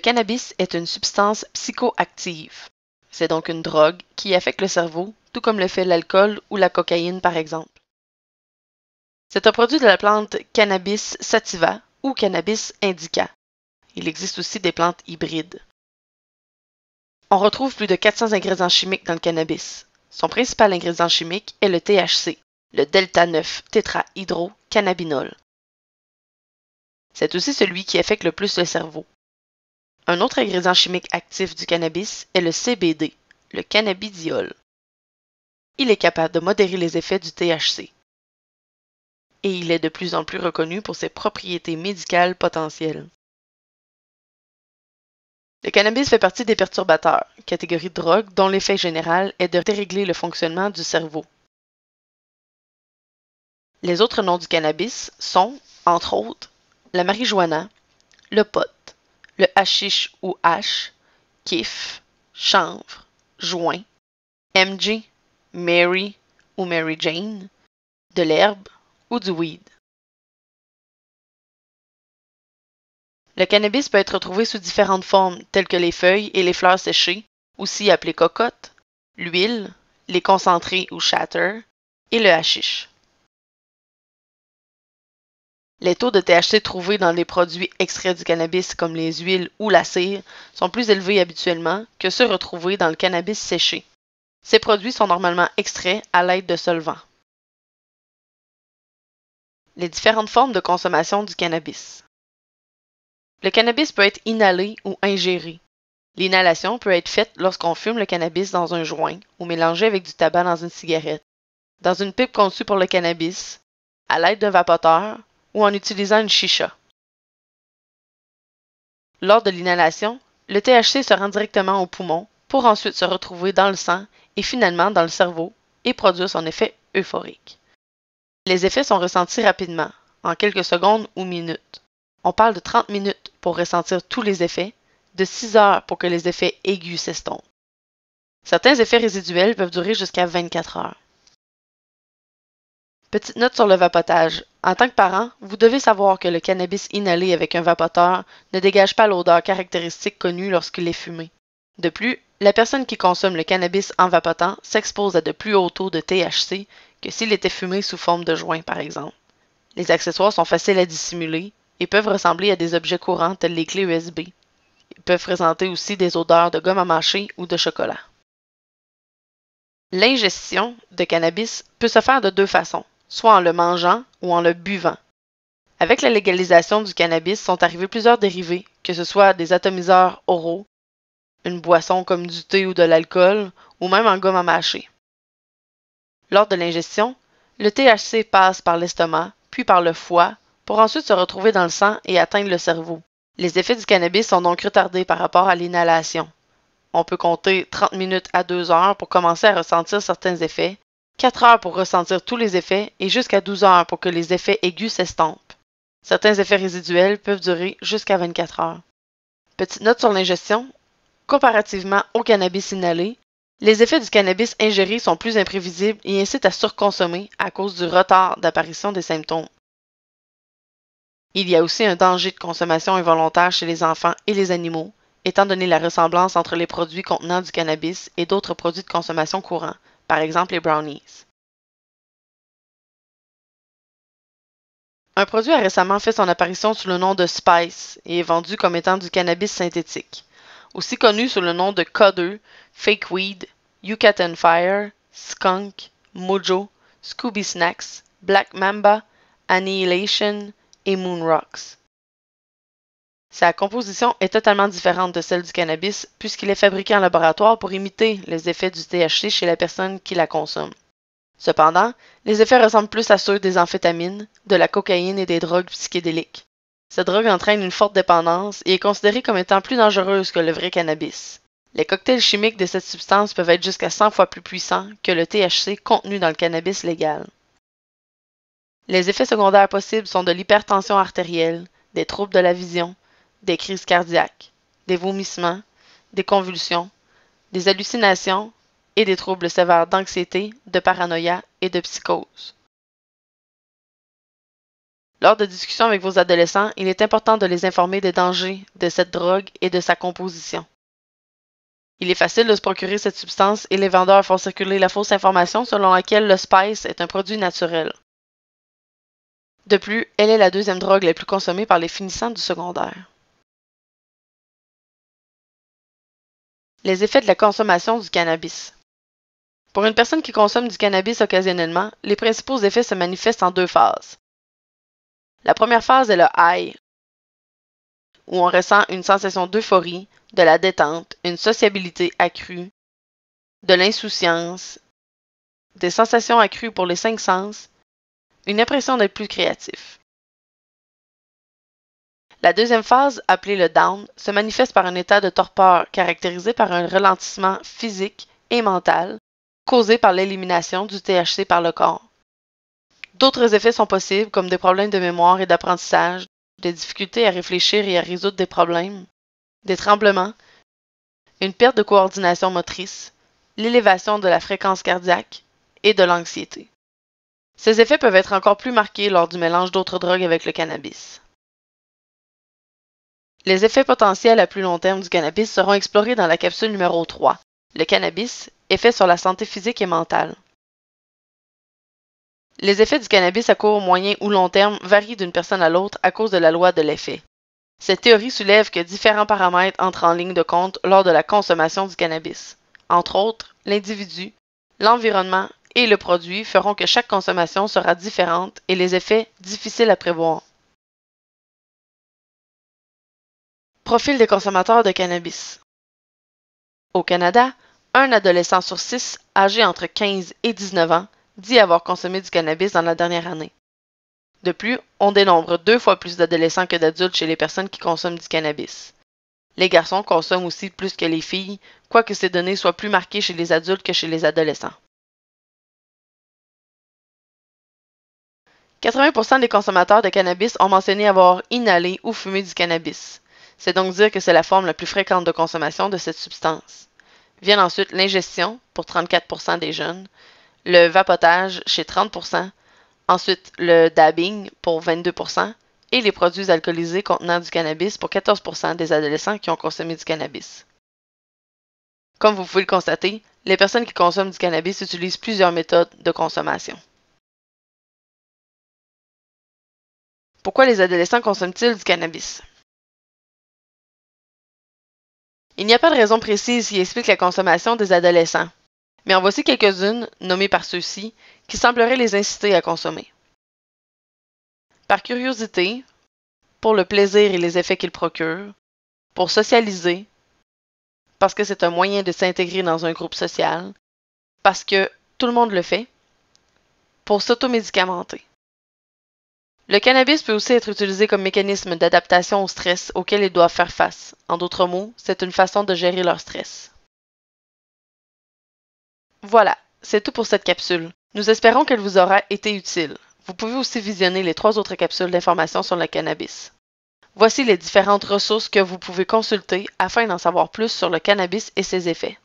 cannabis est une substance psychoactive. C'est donc une drogue qui affecte le cerveau, tout comme le fait l'alcool ou la cocaïne par exemple. C'est un produit de la plante Cannabis sativa ou Cannabis indica. Il existe aussi des plantes hybrides. On retrouve plus de 400 ingrédients chimiques dans le cannabis. Son principal ingrédient chimique est le THC, le delta-9-tétrahydrocannabinol. C'est aussi celui qui affecte le plus le cerveau. Un autre ingrédient chimique actif du cannabis est le CBD, le cannabidiol. Il est capable de modérer les effets du THC. Et il est de plus en plus reconnu pour ses propriétés médicales potentielles. Le cannabis fait partie des perturbateurs, catégorie de drogue dont l'effet général est de dérégler le fonctionnement du cerveau. Les autres noms du cannabis sont, entre autres, la marijuana, le pot, le hashish ou hash, kiff, chanvre, joint, MJ, Mary ou Mary Jane, de l'herbe ou du weed. Le cannabis peut être retrouvé sous différentes formes telles que les feuilles et les fleurs séchées, aussi appelées cocottes, l'huile, les concentrés ou shatter, et le hashish. Les taux de THC trouvés dans les produits extraits du cannabis comme les huiles ou la cire sont plus élevés habituellement que ceux retrouvés dans le cannabis séché. Ces produits sont normalement extraits à l'aide de solvants. Les différentes formes de consommation du cannabis. Le cannabis peut être inhalé ou ingéré. L'inhalation peut être faite lorsqu'on fume le cannabis dans un joint ou mélangé avec du tabac dans une cigarette, dans une pipe conçue pour le cannabis, à l'aide d'un vapoteur ou en utilisant une chicha. Lors de l'inhalation, le THC se rend directement au poumon pour ensuite se retrouver dans le sang et finalement dans le cerveau et produire son effet euphorique. Les effets sont ressentis rapidement, en quelques secondes ou minutes. On parle de 30 minutes pour ressentir tous les effets, de 6 heures pour que les effets aigus s'estompent. Certains effets résiduels peuvent durer jusqu'à 24 heures. Petite note sur le vapotage. En tant que parent, vous devez savoir que le cannabis inhalé avec un vapoteur ne dégage pas l'odeur caractéristique connue lorsqu'il est fumé. De plus, la personne qui consomme le cannabis en vapotant s'expose à de plus hauts taux de THC que s'il était fumé sous forme de joint, par exemple. Les accessoires sont faciles à dissimuler et peuvent ressembler à des objets courants tels les clés USB. Ils peuvent présenter aussi des odeurs de gomme à mâcher ou de chocolat. L'ingestion de cannabis peut se faire de deux façons, soit en le mangeant ou en le buvant. Avec la légalisation du cannabis sont arrivés plusieurs dérivés, que ce soit des atomiseurs oraux, une boisson comme du thé ou de l'alcool, ou même en gomme à mâcher. Lors de l'ingestion, le THC passe par l'estomac, puis par le foie, pour ensuite se retrouver dans le sang et atteindre le cerveau. Les effets du cannabis sont donc retardés par rapport à l'inhalation. On peut compter 30 minutes à 2 heures pour commencer à ressentir certains effets, 4 heures pour ressentir tous les effets et jusqu'à 12 heures pour que les effets aigus s'estompent. Certains effets résiduels peuvent durer jusqu'à 24 heures. Petite note sur l'ingestion. Comparativement au cannabis inhalé, les effets du cannabis ingéré sont plus imprévisibles et incitent à surconsommer à cause du retard d'apparition des symptômes. Il y a aussi un danger de consommation involontaire chez les enfants et les animaux, étant donné la ressemblance entre les produits contenant du cannabis et d'autres produits de consommation courants, par exemple les brownies. Un produit a récemment fait son apparition sous le nom de Spice et est vendu comme étant du cannabis synthétique, aussi connu sous le nom de K2, Fake Weed, Yucatan Fire, Skunk, Mojo, Scooby Snacks, Black Mamba, Annihilation et Moon Rocks. Sa composition est totalement différente de celle du cannabis puisqu'il est fabriqué en laboratoire pour imiter les effets du THC chez la personne qui la consomme. Cependant, les effets ressemblent plus à ceux des amphétamines, de la cocaïne et des drogues psychédéliques. Cette drogue entraîne une forte dépendance et est considérée comme étant plus dangereuse que le vrai cannabis. Les cocktails chimiques de cette substance peuvent être jusqu'à 100 fois plus puissants que le THC contenu dans le cannabis légal. Les effets secondaires possibles sont de l'hypertension artérielle, des troubles de la vision, des crises cardiaques, des vomissements, des convulsions, des hallucinations et des troubles sévères d'anxiété, de paranoïa et de psychose. Lors de discussions avec vos adolescents, il est important de les informer des dangers de cette drogue et de sa composition. Il est facile de se procurer cette substance et les vendeurs font circuler la fausse information selon laquelle le spice est un produit naturel. De plus, elle est la deuxième drogue la plus consommée par les finissants du secondaire. Les effets de la consommation du cannabis. Pour une personne qui consomme du cannabis occasionnellement, les principaux effets se manifestent en deux phases. La première phase est le high, où on ressent une sensation d'euphorie, de la détente, une sociabilité accrue, de l'insouciance, des sensations accrues pour les cinq sens, une impression d'être plus créatif. La deuxième phase, appelée le down, se manifeste par un état de torpeur caractérisé par un ralentissement physique et mental causé par l'élimination du THC par le corps. D'autres effets sont possibles comme des problèmes de mémoire et d'apprentissage, des difficultés à réfléchir et à résoudre des problèmes, des tremblements, une perte de coordination motrice, l'élévation de la fréquence cardiaque et de l'anxiété. Ces effets peuvent être encore plus marqués lors du mélange d'autres drogues avec le cannabis. Les effets potentiels à plus long terme du cannabis seront explorés dans la capsule numéro 3, le cannabis, effets sur la santé physique et mentale. Les effets du cannabis à court, moyen ou long terme varient d'une personne à l'autre à cause de la loi de l'effet. Cette théorie soulève que différents paramètres entrent en ligne de compte lors de la consommation du cannabis. Entre autres, l'individu, l'environnement et le produit feront que chaque consommation sera différente et les effets difficiles à prévoir. Profil des consommateurs de cannabis. Au Canada, un adolescent sur 6 âgé entre 15 et 19 ans dit avoir consommé du cannabis dans la dernière année. De plus, on dénombre 2 fois plus d'adolescents que d'adultes chez les personnes qui consomment du cannabis. Les garçons consomment aussi plus que les filles, quoique ces données soient plus marquées chez les adultes que chez les adolescents. 80% des consommateurs de cannabis ont mentionné avoir inhalé ou fumé du cannabis. C'est donc dire que c'est la forme la plus fréquente de consommation de cette substance. Viennent ensuite l'ingestion, pour 34% des jeunes, le vapotage, chez 30%, ensuite le dabbing, pour 22%, et les produits alcoolisés contenant du cannabis, pour 14% des adolescents qui ont consommé du cannabis. Comme vous pouvez le constater, les personnes qui consomment du cannabis utilisent plusieurs méthodes de consommation. Pourquoi les adolescents consomment-ils du cannabis? Il n'y a pas de raison précise qui explique la consommation des adolescents, mais en voici quelques-unes, nommées par ceux-ci, qui sembleraient les inciter à consommer. Par curiosité, pour le plaisir et les effets qu'il procure, pour socialiser, parce que c'est un moyen de s'intégrer dans un groupe social, parce que tout le monde le fait, pour s'automédicamenter. Le cannabis peut aussi être utilisé comme mécanisme d'adaptation au stress auquel ils doivent faire face. En d'autres mots, c'est une façon de gérer leur stress. Voilà, c'est tout pour cette capsule. Nous espérons qu'elle vous aura été utile. Vous pouvez aussi visionner les 3 autres capsules d'informations sur le cannabis. Voici les différentes ressources que vous pouvez consulter afin d'en savoir plus sur le cannabis et ses effets.